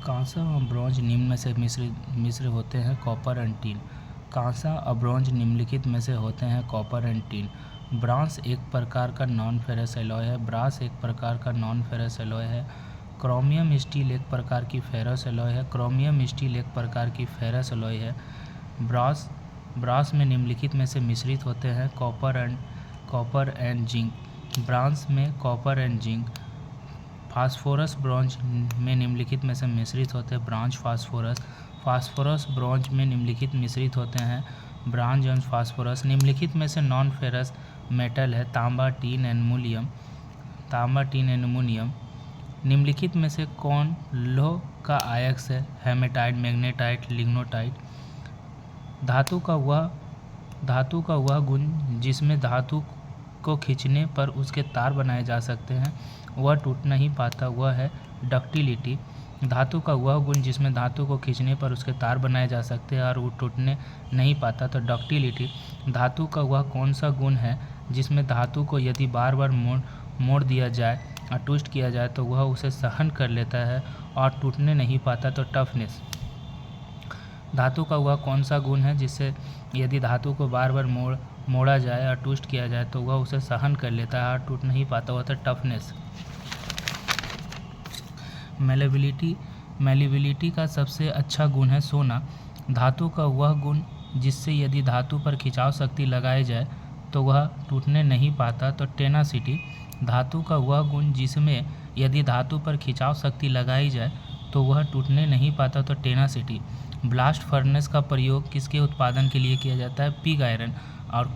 कांसा और ब्रॉन्ज निम्न में से मिश्र होते हैं कॉपर एंड टिन। कांसा और ब्रॉन्ज निम्नलिखित में से होते हैं कॉपर एंड टिन। ब्रांस एक प्रकार का नॉन फेरस एलॉय है। ब्रास एक प्रकार का नॉन फेरस एलॉय है। क्रोमियम स्टील एक प्रकार की फेरस एलॉय है। क्रोमियम स्टील एक प्रकार की फेरस एलॉय है। ब्रास में निम्नलिखित में से मिश्रित होते हैं कॉपर एंड जिंक। ब्रांस में copper and zinc. Phosphorus bronze में निम्नलिखित में से मिश्रित होते हैं ब्रॉन्ज फास्फोरस। फास्फोरस ब्रॉन्ज में निम्नलिखित मिश्रित होते हैं ब्रॉन्ज एंड फास्फोरस। निम्नलिखित में से नॉन फेरस मेटल है तांबा, टीन, एल्युमिनियम। निम्नलिखित में से कौन लौह का आयस्क है? हेमेटाइट, मैग्नेटाइट, लिग्नोटाइट। धातु का वह गुण जिसमें धातु को खींचने पर उसके तार बनाए जा सकते हैं वह टूट नहीं पाता, वह है डक्टिलिटी। धातु का वह गुण जिसमें धातु को खींचने पर उसके तार बनाए जा सकते हैं और वो टूटने नहीं पाता, तो डक्टिलिटी। धातु का वह कौन सा गुण है जिसमें धातु को यदि बार बार मोड़ दिया जाए और ट्विस्ट किया जाए तो वह उसे सहन कर लेता है और टूटने नहीं पाता, तो टफनेस। धातु का वह कौन सा गुण है जिससे यदि धातु को बार बार मोड़ा जाए और ट्विस्ट किया जाए तो वह उसे सहन कर लेता है और टूट नहीं पाता, वह तो टफनेस। मेलेबिलिटी का सबसे अच्छा गुण है सोना। धातु का वह गुण जिससे यदि धातु पर खिंचाव शक्ति लगाई जाए तो वह टूटने नहीं पाता, तो टेनासिटी। धातु का वह गुण जिसमें यदि धातु पर खिंचाव शक्ति लगाई जाए तो वह टूटने नहीं पाता, तो टेनासिटी। ब्लास्ट फर्नेस का प्रयोग किसके उत्पादन के लिए किया जाता है? Pig iron. और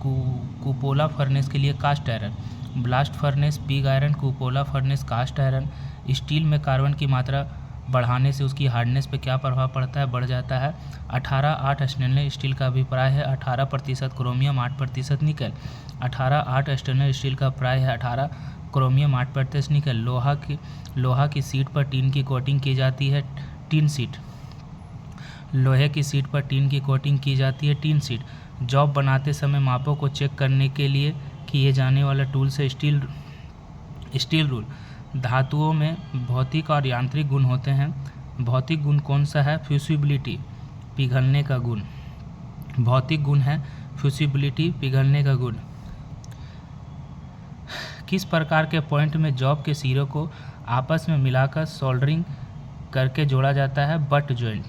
कुपोला फर्नेस के लिए cast iron. Blast furnace, pig iron, cupola furnace, cast iron. Steel में कार्बन की मात्रा बढ़ाने से उसकी हार्डनेस पे क्या प्रभाव पड़ता है? बढ़ जाता है। 18-8 स्टेनलेस स्टील का अभिप्राय है 18% क्रोमियम, 8% निकल। 18-8 स्टेनलेस स्टील का अभिप्राय है 18 क्रोमियम, 8% निकल। लोहा की सीट पर टीन की कोटिंग की जाती है टीन सीट। लोहे की सीट पर टीन की कोटिंग की जाती है टीन सीट। जॉब बनाते समय मापों को चेक करने के लिए किए जाने वाला टूल से स्टील रूल। धातुओं में भौतिक और यांत्रिक गुण होते हैं। भौतिक गुण कौन सा है? फ्यूसिबिलिटी, पिघलने का गुण। भौतिक गुण है फ्यूसिबिलिटी, पिघलने का गुण। किस प्रकार के पॉइंट में जॉब के सिरों को आपस में मिलाकर सोल्डरिंग करके जोड़ा जाता है? Butt joint.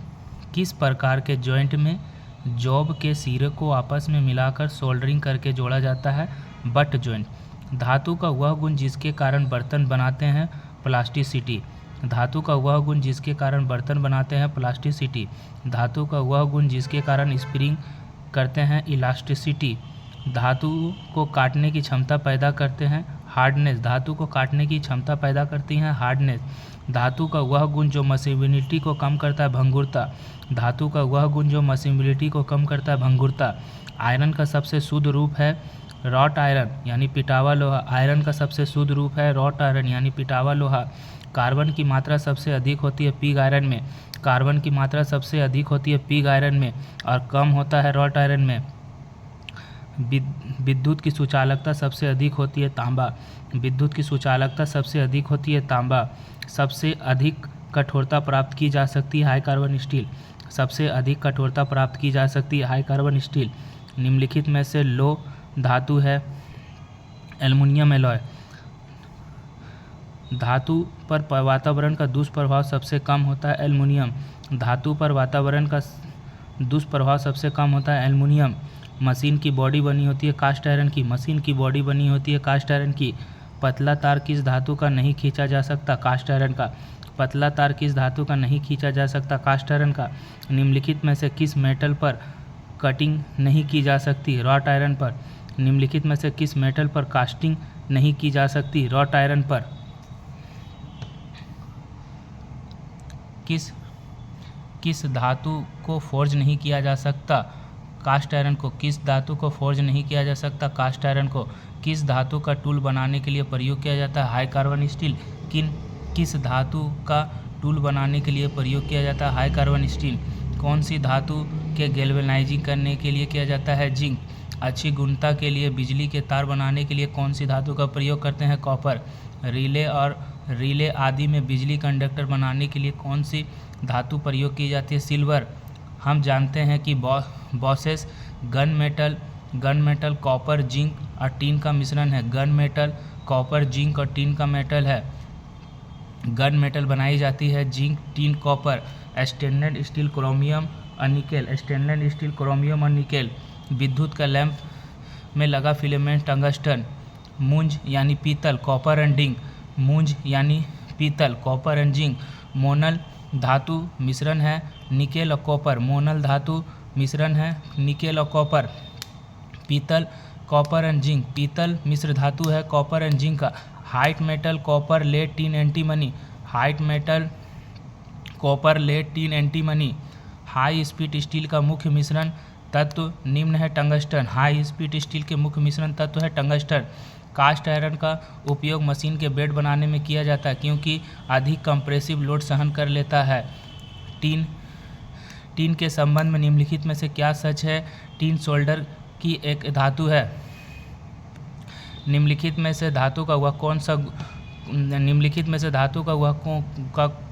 किस प्रकार के जॉइंट में जॉब के सिरे को आपस में मिलाकर सोल्डरिंग करके जोड़ा जाता है? Butt joint. धातु का वह गुण जिसके कारण बर्तन बनाते हैं? प्लास्टिसिटी। धातु का वह गुण जिसके कारण बर्तन बनाते हैं? प्लास्टिसिटी। धातु का वह गुण जिसके कारण स्प्रिंग करते हैं? इलास्टिसिटी। धातु को काटने की क्षमता पैदा करते हैं? हार्डनेस। धातु को काटने की क्षमता पैदा करती हैं? हार्डनेस। धातु का वह गुण जो मसिबिलिटी को कम करता है? भंगुरता। धातु का वह गुण जो मसिबिलिटी को कम करता है? भंगुरता। आयरन का सबसे शुद्ध रूप है रॉट आयरन यानी पिटावा लोहा। आयरन का सबसे शुद्ध रूप है रॉट आयरन यानी पिटावा लोहा। कार्बन की मात्रा सबसे अधिक होती है पिग आयरन में। कार्बन की मात्रा सबसे अधिक होती है पिग आयरन में और कम होता है रॉट आयरन में। विद्युत की सुचालकता सबसे अधिक होती है तांबा। विद्युत की सुचालकता सबसे अधिक होती है तांबा। सबसे अधिक कठोरता प्राप्त की जा सकती है हाई कार्बन स्टील। सबसे अधिक कठोरता प्राप्त की जा सकती है हाई कार्बन स्टील। निम्नलिखित में से लौह धातु है एल्युमिनियम एलॉय। धातु पर वातावरण का दुष्प्रभाव सबसे कम होता है एल्युमिनियम। धातु पर वातावरण का दुष्प्रभाव सबसे कम होता है एल्युमिनियम। मशीन की बॉडी बनी होती है कास्ट आयरन की। मशीन की बॉडी बनी होती है कास्ट आयरन की। पतला तार किस धातु का नहीं खींचा जा सकता? कास्ट आयरन का। पतला तार किस धातु का नहीं खींचा जा सकता? कास्ट आयरन का। निम्नलिखित में से किस मेटल पर कटिंग नहीं की जा सकती? रॉट आयरन पर। निम्नलिखित में से किस मेटल पर कास्टिंग नहीं की जा सकती? रॉट आयरन पर। किस धातु को फोर्ज नहीं किया जा सकता? कास्ट आयरन को। किस धातु को फोर्ज नहीं किया जा सकता? कास्ट आयरन को। किस धातु का टूल बनाने के लिए प्रयोग किया जाता है? High carbon steel. किस धातु का टूल बनाने के लिए प्रयोग किया जाता है? High carbon steel. कौन सी धातु के गैल्वेनाइजिंग करने के लिए किया जाता है? जिंक। अच्छी गुणवत्ता के लिए बिजली के तार बनाने के लिए कौन सी धातु का प्रयोग करते हैं? कॉपर। रिले और रिले आदि में बिजली कंडक्टर बनाने के लिए कौन सी धातु प्रयोग की जाती है? सिल्वर। हम जानते हैं कि bosses gun metal copper zinc और टीन का मिश्रण है। गन मेटल कॉपर जिंक और टीन का मेटल है। गन मेटल बनाई जाती है zinc tin copper. Stainless steel chromium और निकेल। स्टेनलेस स्टील क्रोमियम और निकेल। विद्युत का लैंप में लगा फिलामेंट टंगस्टन। मूंज यानी पीतल कॉपर एंड जिंक। मूंज यानी पीतल कॉपर एंड जिंक। मोनल धातु मिश्रण है निकेल और कॉपर। मोनल धातु मिश्रण है निकेल और कॉपर। पीतल कॉपर एंड जिंक। पीतल मिश्र धातु है कॉपर एंड जिंक का। White metal copper lead tin antimony. White metal copper lead tin antimony. High speed steel का मुख्य मिश्रण तत्व निम्न है टंगस्टन। हाई स्पीड स्टील के मुख्य मिश्रण तत्व है टंगस्टन। कास्ट आयरन का उपयोग मशीन के बेड बनाने में किया जाता है क्योंकि अधिक कंप्रेसिव लोड सहन कर लेता है। टीन के संबंध में निम्नलिखित में से क्या सच है? टीन सोल्डर की एक धातु है। निम्नलिखित में से धातु का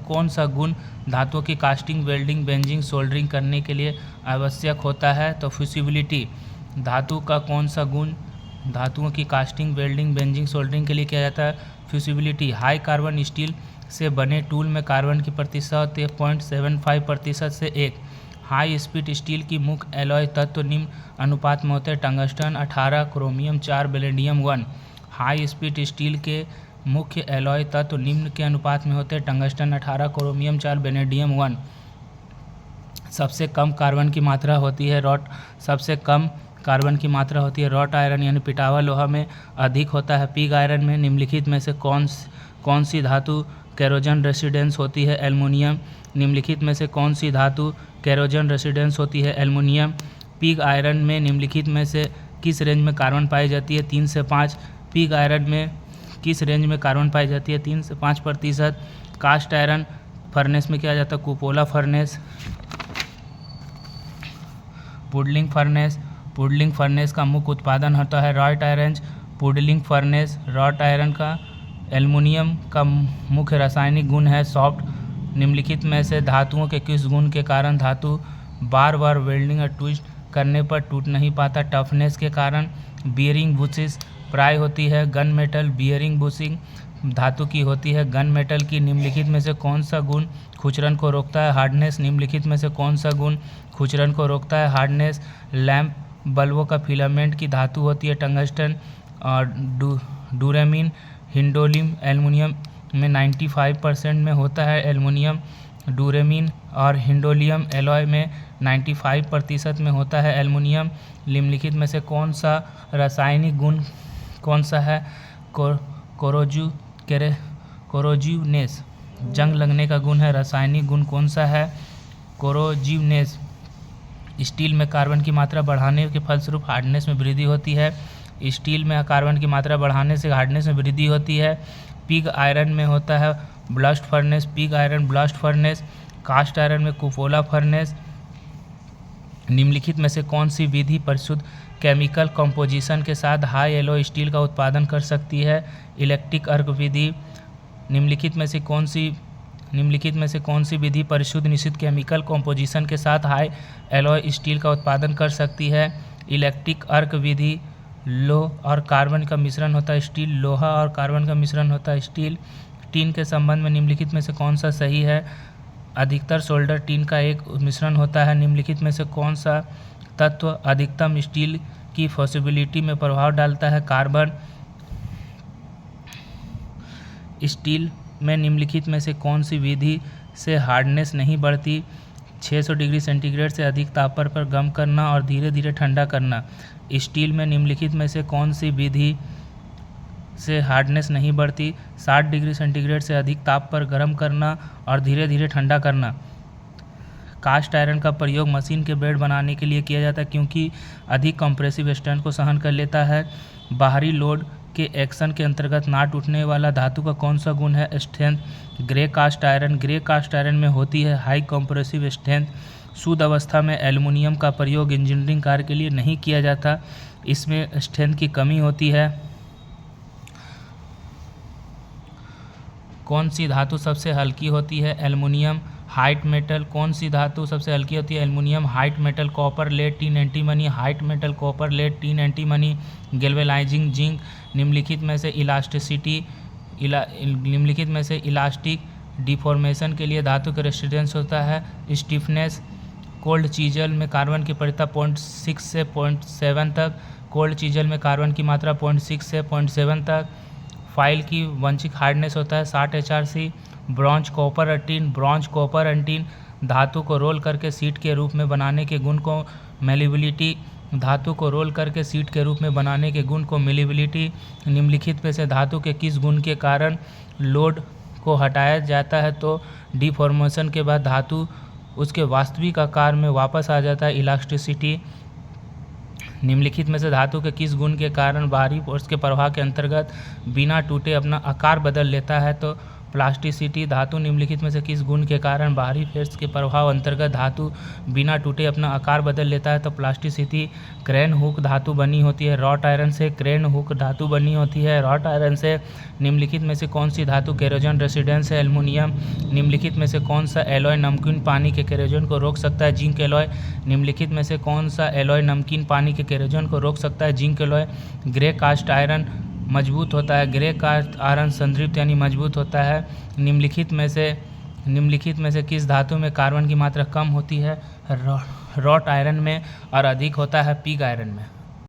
कौन सा गुण धातुओं की कास्टिंग वेल्डिंग बेंजिंग सोल्डरिंग करने के लिए आवश्यक होता है? तो फ्यूसिबिलिटी। धातु का कौन सा गुण धातुओं की कास्टिंग वेल्डिंग बेंजिंग सोल्डरिंग के लिए किया जाता है? फ्यूसिबिलिटी। हाई कार्बन स्टील से बने टूल में कार्बन की प्रतिशत 0.75% से 1। हाई स्पीड स्टील की मुख्य एलॉय तत्व निम्न अनुपात में होते हैं tungsten 18 chromium 4 बेलेडियम 1। High speed steel के मुख्य एलॉय तत्व निम्न के अनुपात में होते हैं टंगस्टन 18 क्रोमियम 4 बेलेडियम 1। सबसे कम कार्बन की मात्रा होती है रॉट आयरन यानी पिटावा लोहा में अधिक होता है। पिग आयरन में निम्नलिखित में से कौन सी धातु कैरोजन रेसिडेंस होती है? एल्युमिनियम। निम्नलिखित में से कौन सी धातु कैरोजन रेसिडेंस होती है? एल्युमिनियम। पिग आयरन में निम्नलिखित में से किस रेंज में कार्बन पाई जाती है? 3 से 5। पिग आयरन में किस रेंज में कार्बन पाई जाती है? 3 से 5%। कास्ट आयरन फर्नेस में किया जाता है कुपोला फर्नेस पुडलिंग फर्नेस का मुख्य उत्पादन होता है wrought iron puddling furnace. Wrought iron का एल्युमिनियम का मुख्य रासायनिक गुण है सॉफ्ट। निम्नलिखित में से धातुओं के किस गुण के कारण धातु बार बार वेल्डिंग और ट्विस्ट करने पर टूट नहीं पाता? टफनेस के कारण। बियरिंग बुशिंग प्राय होती है गन मेटल बियरिंग बुशिंग धातु की होती है गन मेटल की। निम्नलिखित में से कौन सा गुण खुचरन को रोकता है? हार्डनेस। निम्नलिखित में से कौन सा गुण खुचरन को रोकता है? हार्डनेस। लैंप बल्बों का फिलामेंट की धातु होती है टंगस्टन और डूरेमीन हिंडोलियम एल्युमिनियम में 95% में होता है एल्युमिनियम। डूरेमीन और हिंडोलियम एलॉय में 95% में होता है एल्युमिनियम। निम्नलिखित में से कौन सा रासायनिक गुण कौन सा है? कोरोजिवनेस जंग लगने का गुण है। रासायनिक गुण कौन सा है? कोरोजिवनेस। स्टील में कार्बन की मात्रा बढ़ाने के फलस्वरूप हार्डनेस में वृद्धि होती है। स्टील में कार्बन की मात्रा बढ़ाने से हार्डनेस में वृद्धि होती है। पिग आयरन में होता है blast furnace pig iron blast furnace. Cast iron में कुपोला फर्नेस। निम्नलिखित में से कौन सी विधि परिशुद्ध केमिकल कंपोजिशन के साथ हाई एलॉय स्टील का उत्पादन कर सकती है? इलेक्ट्रिक अर्क विधि। निम्नलिखित में से कौन सी विधि परिशुद्ध निश्चित केमिकल कंपोजिशन के साथ हाई एलॉय स्टील का उत्पादन कर सकती है? इलेक्ट्रिक अर्क विधि। लोह और कार्बन का मिश्रण होता है स्टील। लोहा और कार्बन का मिश्रण होता है स्टील। टीन के संबंध में निम्नलिखित में से कौन सा सही है? अधिकतर सोल्डर टीन का एक मिश्रण होता है। निम्नलिखित में से कौन सा तत्व अधिकतम स्टील की फ्यूसिबिलिटी में प्रभाव डालता है? कार्बन। स्टील में निम्नलिखित में से कौन सी विधि से हार्डनेस नहीं बढ़ती? 600 डिग्री सेंटीग्रेड से अधिक तापमान पर गर्म करना और धीरे धीरे ठंडा करना। स्टील में निम्नलिखित में से कौन सी विधि से हार्डनेस नहीं बढ़ती? 60 डिग्री सेंटीग्रेड से अधिक ताप पर गर्म करना और धीरे धीरे ठंडा करना। कास्ट आयरन का प्रयोग मशीन के बेड बनाने के लिए किया जाता है क्योंकि अधिक कंप्रेसिव स्ट्रेंथ को सहन कर लेता है। बाहरी लोड के एक्शन के अंतर्गत ना टूटने वाला धातु का कौन सा गुण है? स्ट्रेंथ। ग्रे कास्ट आयरन में होती है हाई कंप्रेसिव स्ट्रेंथ। शुद्ध अवस्था में एल्युमिनियम का प्रयोग इंजीनियरिंग कार्य के लिए नहीं किया जाता, इसमें स्ट्रेंथ की कमी होती है। कौन सी धातु सबसे हल्की होती है? एल्युमिनियम। हाइट मेटल, कौन सी धातु सबसे हल्की होती है? Aluminium. White metal copper, lead, tin, antimony. White metal copper, lead, tin, antimony. Galvanising zinc. निम्नलिखित में से निम्नलिखित में से इलास्टिक डिफॉर्मेशन के लिए धातु का रेजिस्टेंस होता है? स्टिफनेस। कोल्ड चीजल में कार्बन की परिता 0.6 से 0.7 तक। कोल्ड चीजल में कार्बन की मात्रा 0.6 से 0.7 तक। फाइल की वांछित हार्डनेस होता है 60 HRC। Bronze copper and tin. Bronze copper and tin धातु को रोल करके सीट के रूप में बनाने के गुण को मेलिबिलिटी। धातु को रोल करके सीट के रूप में बनाने के गुण को मेलिबिलिटी। निम्नलिखित में से धातु के किस गुण के कारण लोड को हटाया जाता है? तो डिफॉर्मेशन के बाद धातु उसके वास्तविक आकार में वापस आ जाता है? इलास्टिसिटी। निम्नलिखित में से धातु के किस गुण के कारण बाहरी फोर्स के प्रवाह के अंतर्गत बिना टूटे अपना आकार बदल लेता है? तो प्लास्टिसिटी। धातु निम्नलिखित में से किस गुण के कारण बाहरी फोर्स के प्रभाव अंतर्गत धातु बिना टूटे अपना आकार बदल लेता है? तो प्लास्टिसिटी। क्रेन हुक धातु बनी होती है रॉट आयरन से। क्रेन हुक धातु बनी होती है रॉट आयरन से। निम्नलिखित में से कौन सी धातु केरोजन रेसिस्टेंस है? एल्युमिनियम। निम्नलिखित में से कौन सा एलॉय नमकीन पानी के केरोजन को रोक सकता है? Zinc alloy. निम्नलिखित में से कौन सा एलॉय नमकीन पानी के केरोजन को रोक सकता है? Zinc alloy. Grey cast iron मजबूत होता है। ग्रे कास्ट आयरन संतृप्त यानी मजबूत होता है। निम्नलिखित में से किस धातु में कार्बन की मात्रा कम होती है? रॉट आयरन में और अधिक होता है पिग आयरन में।